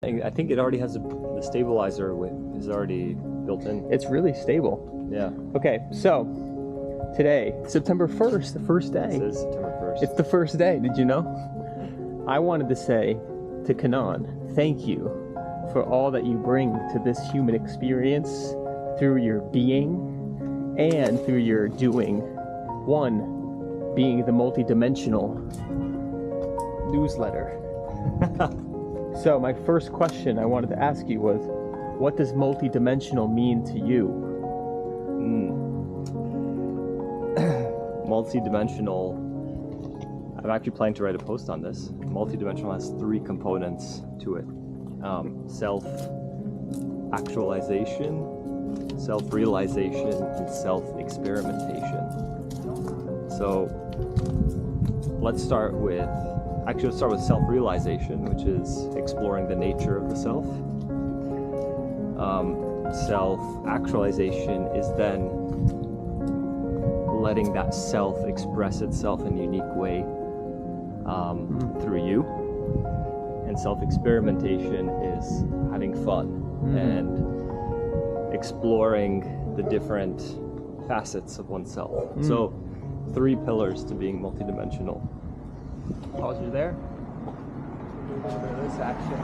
I think it already has the stabilizer is already built in. It's really stable. Yeah. Okay, so today, September 1st, the first day. It is September 1st. It's the first day, did you know? I wanted to say to Kenan, thank you for all that you bring to this human experience through your being and through your doing. One, being the multidimensional newsletter. So my first question I wanted to ask you was, what does multidimensional mean to you? Multidimensional, I'm actually planning to write a post on this. Multidimensional has three components to it. Self-actualization, self-realization, and self-experimentation. So let's start with self-realization, which is exploring the nature of the self. Self-actualization is then letting that self express itself in a unique way through you. And self-experimentation is having fun and exploring the different facets of oneself. So, three pillars to being multidimensional. Pause you there. This action.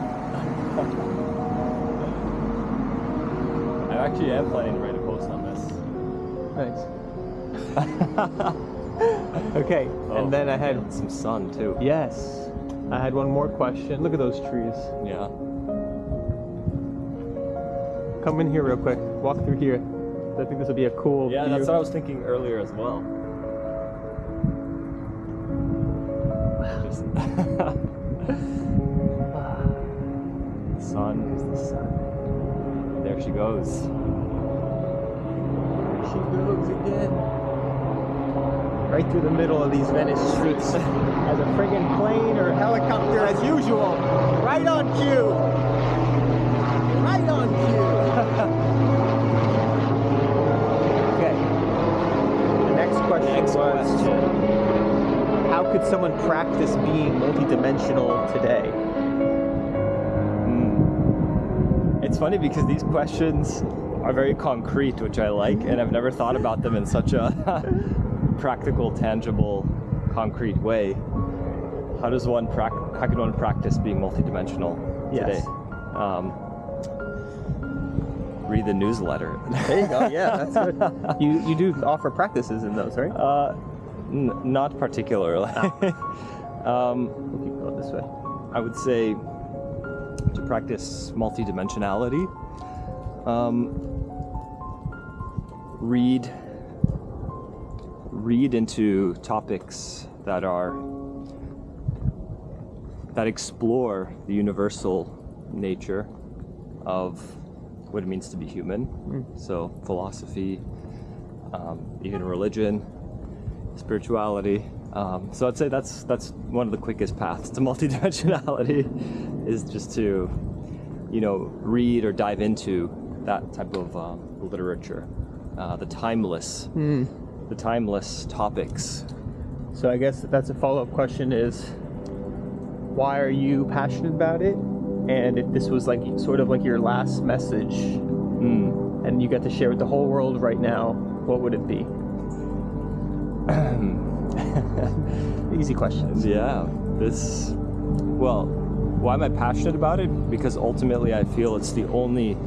I actually am planning to write a post on this. Nice. Okay, and then I had some sun too. Yes, I had one more question. Look at those trees. Yeah. Come in here real quick. Walk through here. I think this would be a cool view. That's what I was thinking earlier as well. Sun. Here's the sun. There she goes. There she goes again. Right through the middle of these Venice streets. As a friggin' plane or helicopter as usual. Right on cue. Right on cue. Okay. The next question was, how could someone practice being multidimensional today? It's funny because these questions are very concrete, which I like, and I've never thought about them in such a practical, tangible, concrete way. How could one practice being multidimensional today? Read the newsletter. There you go. Yeah, that's good. You do offer practices in those, right? Not particularly. We'll keep going this way. I would say to practice multidimensionality, read into topics that explore the universal nature of what it means to be human. So philosophy, even religion, spirituality. So I'd say that's one of the quickest paths to multidimensionality, is just to, read or dive into that type of literature, the timeless topics. So I guess that's a follow-up question is, why are you passionate about it? And if this was sort of like your last message, and you got to share with the whole world right now, what would it be? Easy questions. Yeah. Why am I passionate about it? Because ultimately I feel it's the only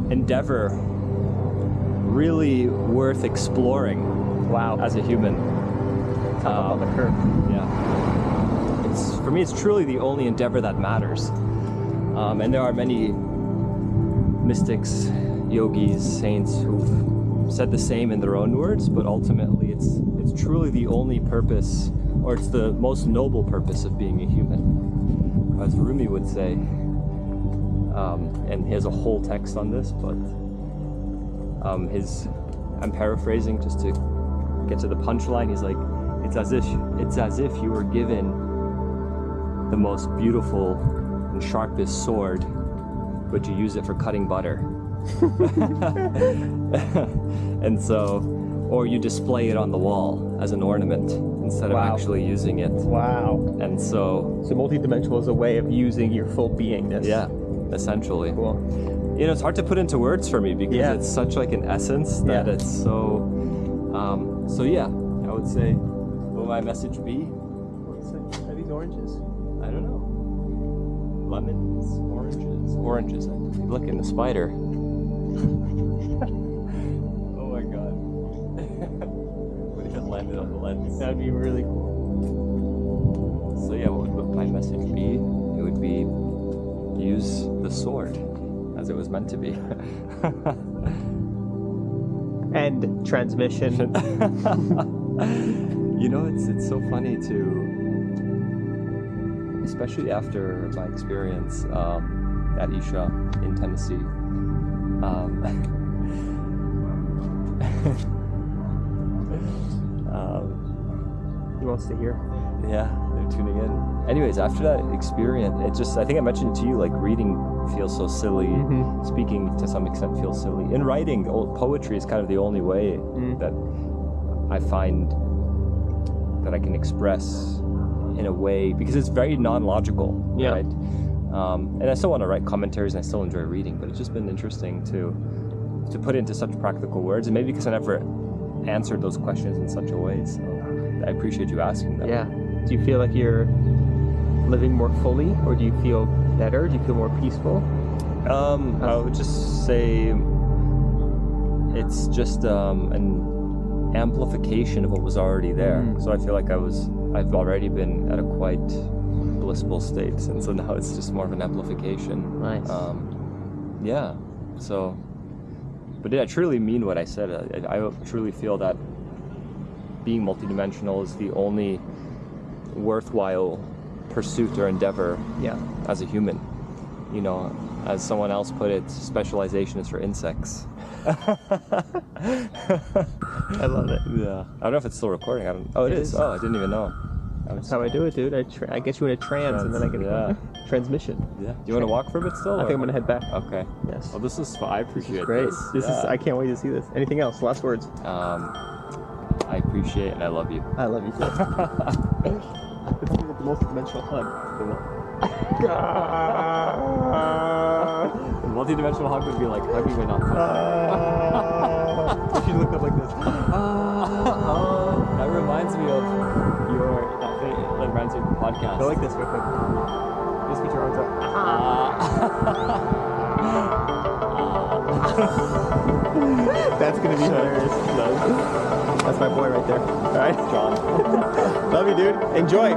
endeavor really worth exploring. Wow. As a human. Top up on the curve. Yeah. For me, it's truly the only endeavor that matters. And there are many mystics, yogis, saints who've said the same in their own words, but ultimately it's truly the only purpose, or it's the most noble purpose of being a human. As Rumi would say, and he has a whole text on this, but I'm paraphrasing just to get to the punchline. He's like, it's as if you were given the most beautiful and sharpest sword, but you use it for cutting butter. And so, or you display it on the wall as an ornament instead of actually using it. Wow. And so multidimensional is a way of using your full beingness. Yeah. essentially. Cool. You know, it's hard to put into words for me because Yeah. it's such like an essence that Yeah. it's so. So yeah, I would say, will my message be? Are these oranges? I don't know. Lemons, oranges. I believe. Look in the spider. Oh my god. What if it landed on the lens? That'd be really cool. So yeah, what would my message be? It would be use the sword as it was meant to be. And transmission. You know, it's so funny to, especially after my experience at Isha in Tennessee. He wants to hear. Yeah, they're tuning in. Anyways, after that experience, I think I mentioned to you, like, reading feels so silly, speaking to some extent feels silly. In writing, poetry is kind of the only way that I find that I can express in a way, because it's very non-logical, Yeah. right? And I still want to write commentaries and I still enjoy reading, but it's just been interesting to put it into such practical words, and maybe because I never answered those questions in such a way, so I appreciate you asking them. Yeah. Do you feel like you're living more fully, or do you feel better? Do you feel more peaceful? I would just say it's just an amplification of what was already there. So I feel like I've already been at a quite blissful state, and so now it's just more of an amplification. Nice. Yeah. So, but I truly mean what I said. I truly feel that being multidimensional is the only worthwhile pursuit or endeavor as a human. You know, as someone else put it, specialization is for insects. I love it. Yeah. I don't know if it's still recording. Oh, it is. Oh, I didn't even know. That's how I do it, dude. I get you in a trance, and then I get a transmission. Yeah. Do you want to walk for a bit still? I think I'm gonna head back. Okay. Yes. Well, this is fun. I appreciate Great. this. This is. I can't wait to see this. Anything else? Last words. I appreciate and I love you. I love you too. It's the multidimensional hug. The multidimensional hug would be like hugging but not touching. You should look up like this. That reminds me of that reminds me of the podcast. Go like this real quick. Just put your arms up. That's gonna be hilarious. That's my boy right there. All right, John. Love you, dude. Enjoy.